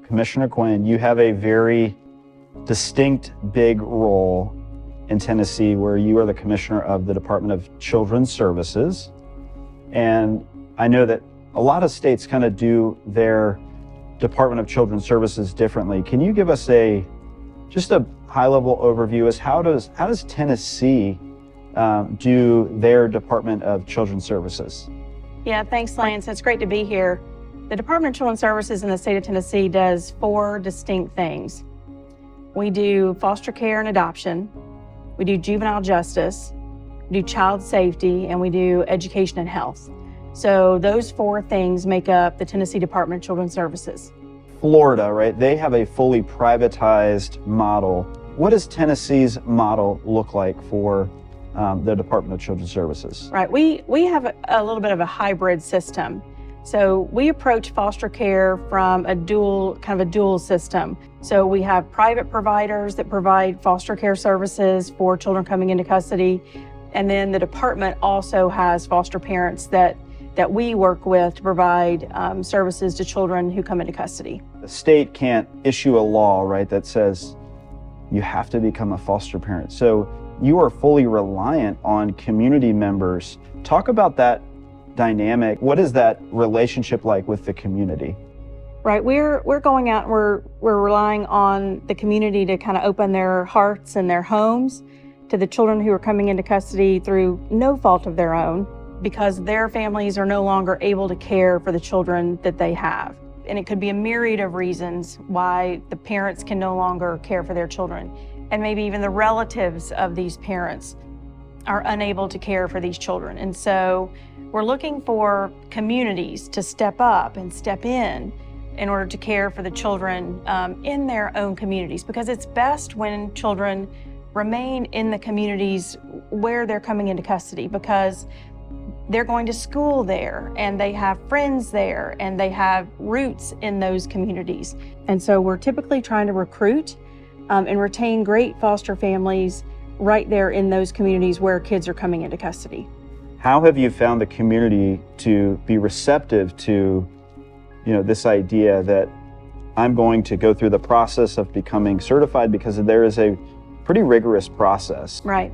Commissioner Quin, you have a very distinct, big role in Tennessee where you are the commissioner of the Department of Children's Services. And I know that a lot of states kind of do their Department of Children's Services differently. Can you give us just a high-level overview as how does Tennessee do their Department of Children's Services? Yeah, thanks, Lance. It's great to be here. The Department of Children's Services in the state of Tennessee does 4 distinct things. We do foster care and adoption, we do juvenile justice, we do child safety, and we do education and health. So those 4 things make up the Tennessee Department of Children's Services. Florida, right? They have a fully privatized model. What does Tennessee's model look like for the Department of Children's Services? Right, we have a little bit of a hybrid system. So we approach foster care from a dual system. So we have private providers that provide foster care services for children coming into custody. And then the department also has foster parents that we work with to provide services to children who come into custody. The state can't issue a law, right, that says you have to become a foster parent. So you are fully reliant on community members. Talk about that dynamic. What is that relationship like with the community? Right, we're going out and we're relying on the community to kind of open their hearts and their homes to the children who are coming into custody through no fault of their own, because their families are no longer able to care for the children that they have. And it could be a myriad of reasons why the parents can no longer care for their children. And maybe even the relatives of these parents are unable to care for these children. And so we're looking for communities to step up and step in order to care for the children in their own communities, because it's best when children remain in the communities where they're coming into custody, because they're going to school there and they have friends there and they have roots in those communities. And so we're typically trying to recruit and retain great foster families right there in those communities where kids are coming into custody. How have you found the community to be receptive to, this idea that I'm going to go through the process of becoming certified, because there is a pretty rigorous process? Right.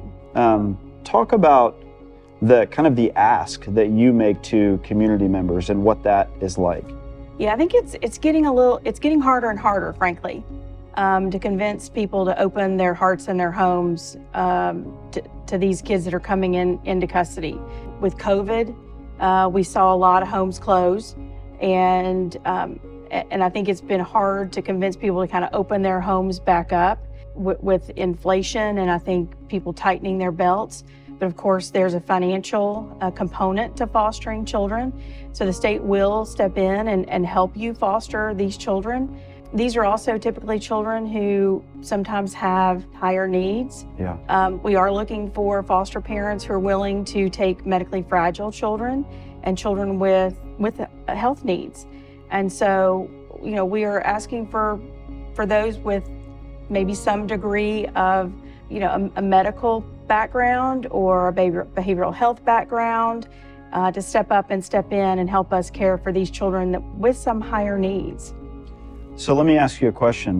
Talk about the ask that you make to community members and what that is like. Yeah, I think it's getting harder and harder, frankly, to convince people to open their hearts and their homes to these kids that are coming into custody. With COVID, we saw a lot of homes close, and I think it's been hard to convince people to kind of open their homes back up with inflation, and I think people tightening their belts. But of course, there's a financial component to fostering children. So the state will step in and help you foster these children. These are also typically children who sometimes have higher needs. Yeah. We are looking for foster parents who are willing to take medically fragile children and children with health needs. And so, we are asking for those with maybe some degree of, a medical background or a behavioral health background to step up and step in and help us care for these children with some higher needs. So let me ask you a question.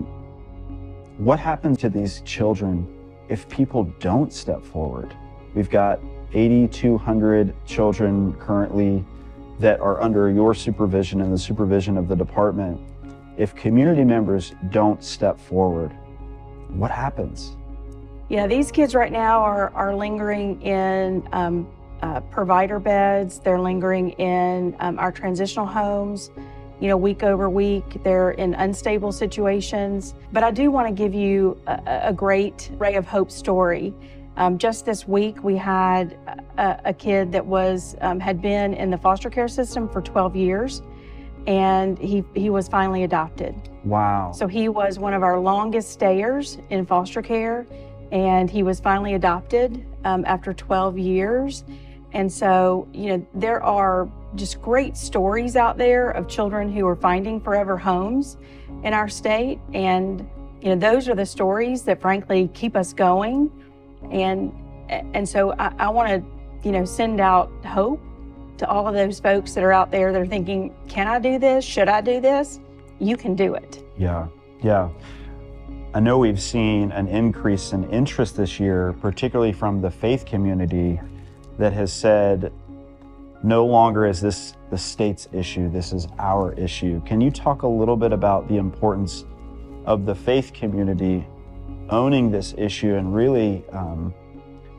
What happens to these children if people don't step forward? We've got 8,200 children currently that are under your supervision and the supervision of the department. If community members don't step forward, what happens? Yeah, these kids right now are lingering in provider beds. They're lingering in our transitional homes. Week over week, they're in unstable situations. But I do want to give you a great ray of hope story. Just this week, we had a kid that had been in the foster care system for 12 years, and he was finally adopted. Wow. So he was one of our longest stayers in foster care, and he was finally adopted after 12 years. And so, there are just great stories out there of children who are finding forever homes in our state. And, those are the stories that frankly keep us going. And so I want to, send out hope to all of those folks that are out there that are thinking, can I do this? Should I do this? You can do it. Yeah, yeah. I know we've seen an increase in interest this year, particularly from the faith community that has said, no longer is this the state's issue, this is our issue. Can you talk a little bit about the importance of the faith community owning this issue and really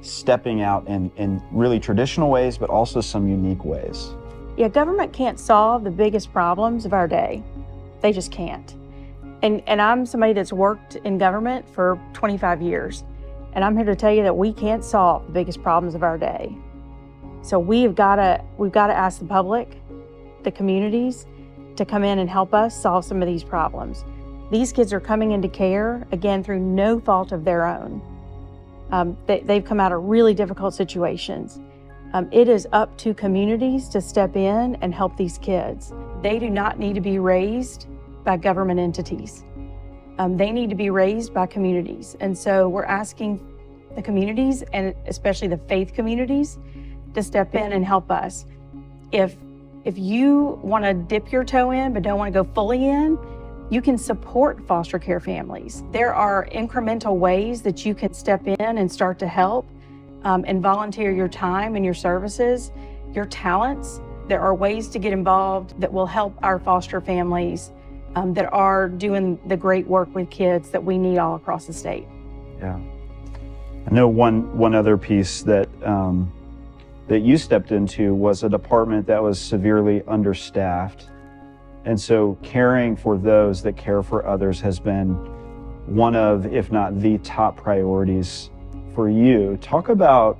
stepping out in really traditional ways, but also some unique ways? Yeah, government can't solve the biggest problems of our day. They just can't. And I'm somebody that's worked in government for 25 years, and I'm here to tell you that we can't solve the biggest problems of our day. So we've got to ask the public, the communities, to come in and help us solve some of these problems. These kids are coming into care, again, through no fault of their own. They've come out of really difficult situations. It is up to communities to step in and help these kids. They do not need to be raised by government entities. They need to be raised by communities. And so we're asking the communities, and especially the faith communities, to step in and help us. If you want to dip your toe in but don't want to go fully in, you can support foster care families. There are incremental ways that you can step in and start to help and volunteer your time and your services, your talents. There are ways to get involved that will help our foster families that are doing the great work with kids that we need all across the state. Yeah. I know one other piece that that you stepped into was a department that was severely understaffed. And so caring for those that care for others has been one of, if not the top priorities for you. Talk about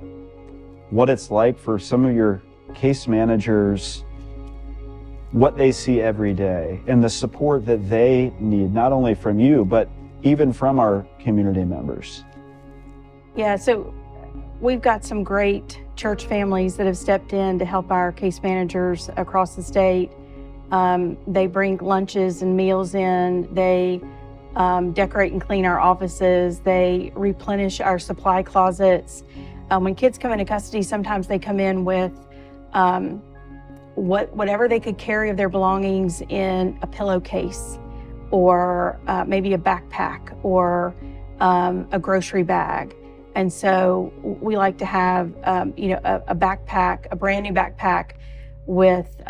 what it's like for some of your case managers, what they see every day, and the support that they need, not only from you, but even from our community members. Yeah, so we've got some great church families that have stepped in to help our case managers across the state. They bring lunches and meals in. They decorate and clean our offices. They replenish our supply closets. When kids come into custody, sometimes they come in with whatever they could carry of their belongings in a pillowcase, or maybe a backpack, or a grocery bag. And so we like to have, a backpack, a brand new backpack with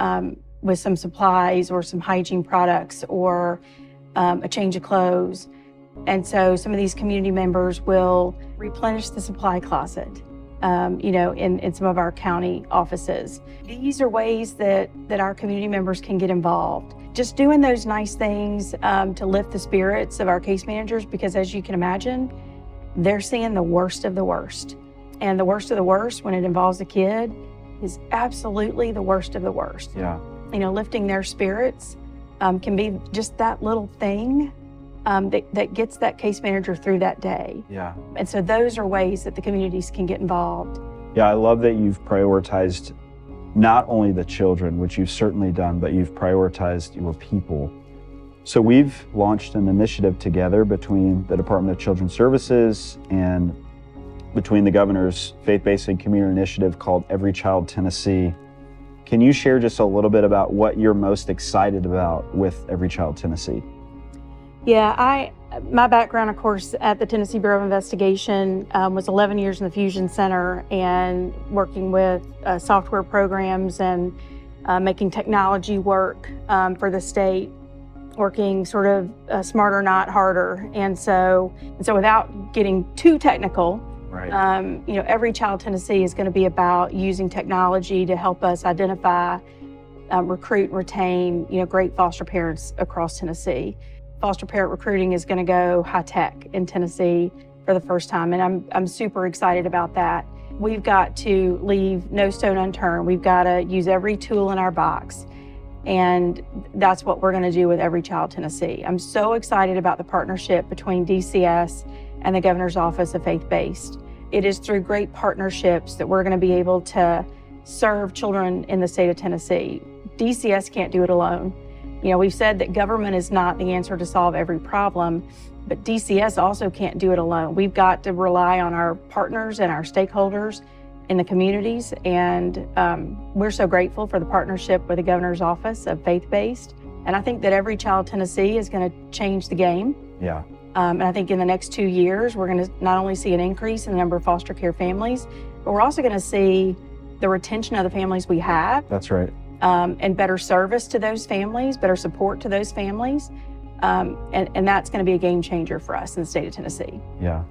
some supplies or some hygiene products or a change of clothes. And so some of these community members will replenish the supply closet, in some of our county offices. These are ways that our community members can get involved. Just doing those nice things to lift the spirits of our case managers, because as you can imagine, they're seeing the worst of the worst. And the worst of the worst, when it involves a kid, is absolutely the worst of the worst. Yeah. Lifting their spirits can be just that little thing that gets that case manager through that day. Yeah. And so those are ways that the communities can get involved. Yeah, I love that you've prioritized not only the children, which you've certainly done, but you've prioritized your people. So we've launched an initiative together between the Department of Children's Services and between the governor's faith-based and community initiative called Every Child Tennessee. Can you share just a little bit about what you're most excited about with Every Child Tennessee? Yeah, my background, of course, at the Tennessee Bureau of Investigation was 11 years in the Fusion Center and working with software programs and making technology work for the state, working sort of smarter, not harder. And so without getting too technical, right. Every Child Tennessee is going to be about using technology to help us identify, recruit, and retain, great foster parents across Tennessee. Foster parent recruiting is going to go high tech in Tennessee for the first time, and I'm super excited about that. We've got to leave no stone unturned. We've got to use every tool in our box, and that's what we're going to do with Every Child Tennessee. I'm so excited about the partnership between DCS and the Governor's Office of Faith-Based. It is through great partnerships that we're going to be able to serve children in the state of Tennessee. DCS can't do it alone. We've said that government is not the answer to solve every problem, but DCS also can't do it alone. We've got to rely on our partners and our stakeholders in the communities, and we're so grateful for the partnership with the Governor's Office of Faith-Based. And I think that Every Child Tennessee is going to change the game. Yeah. And I think in the next 2 years, we're going to not only see an increase in the number of foster care families, but we're also going to see the retention of the families we have. That's right. And better service to those families, better support to those families. And that's going to be a game changer for us in the state of Tennessee. Yeah.